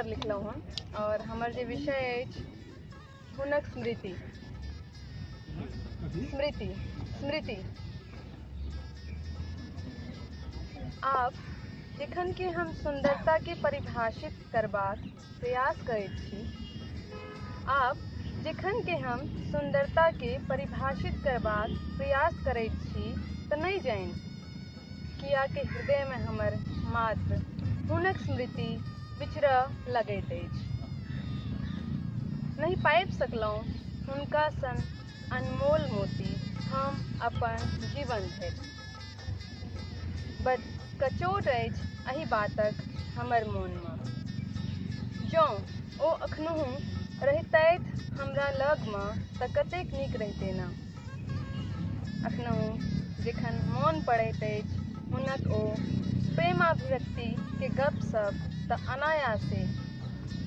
पर लिखलहुँ हँ और हमर जे विषय अछि हुनक स्मृति। स्मृति आब जखन कि हम सुंदरता के परिभाषित करबाक प्रयास करैत छी तऽ नहि जानि कियाकि हृदय में हमर मात्र हुनक स्मृति विचरऽ लगैत अछि। नहीं पाबि सकलहुँ हुनका सन अनमोल मोती हम अपन जीवन धरि। बड़ कचोट अछि एहि बातक हमर मोनमे। जँ ओ अखनहुँ रहितथि हमरा लगमे तऽ कतेक नीक रहितै ने। अखनहुँ जखन मोन पड़ैत अछि हुनक ओ प्रेमाभिव्यक्ति के गपशप तऽ अनायासे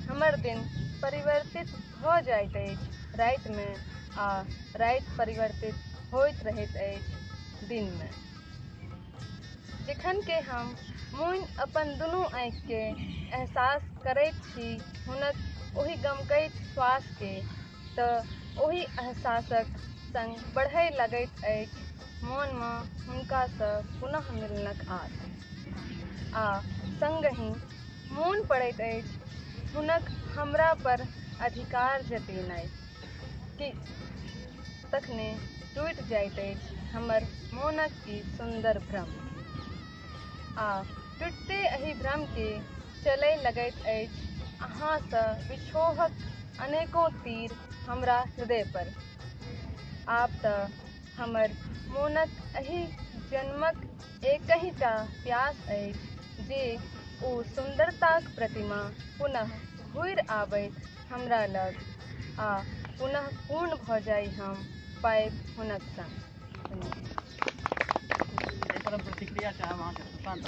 हमर दिन परिवर्तित भऽ जाइत अछि रातिमे आ राति परिवर्तित होइत रहैत अछि दिनमे। जखन के हम मुनि अपन दुनू आँखिके एहसास करैत छी हुनक ओहि गमकैत श्वासके तऽ ओहि एहसासक संग बढ़य लगैत अछि मोनमे हुनकासँ पुनः मिलनक आस। आ संगहि मोन पड़ैत अछि हुनक हमरा पर अधिकार जतेनाइ कि तखने टूटि जाइत अछि हमर मोनक ई सुन्दर भ्रम। आ टूटते एहि भ्रमके चलय लगैत अछि अहाँसँ विछोहक अनेको तीर हमरा हृदय पर। आब तऽ हमर मोनक एहि जन्मक एकहिटा प्यास अछि जे ओ सुन्दरताक प्रतिमा पुनः घुरि आबैत हमरा लग आ पुनः पूर्ण भऽ जाइ हम पाबि हुनक संग। प्रतिक्रिया चाहब अहाँके सुशांत।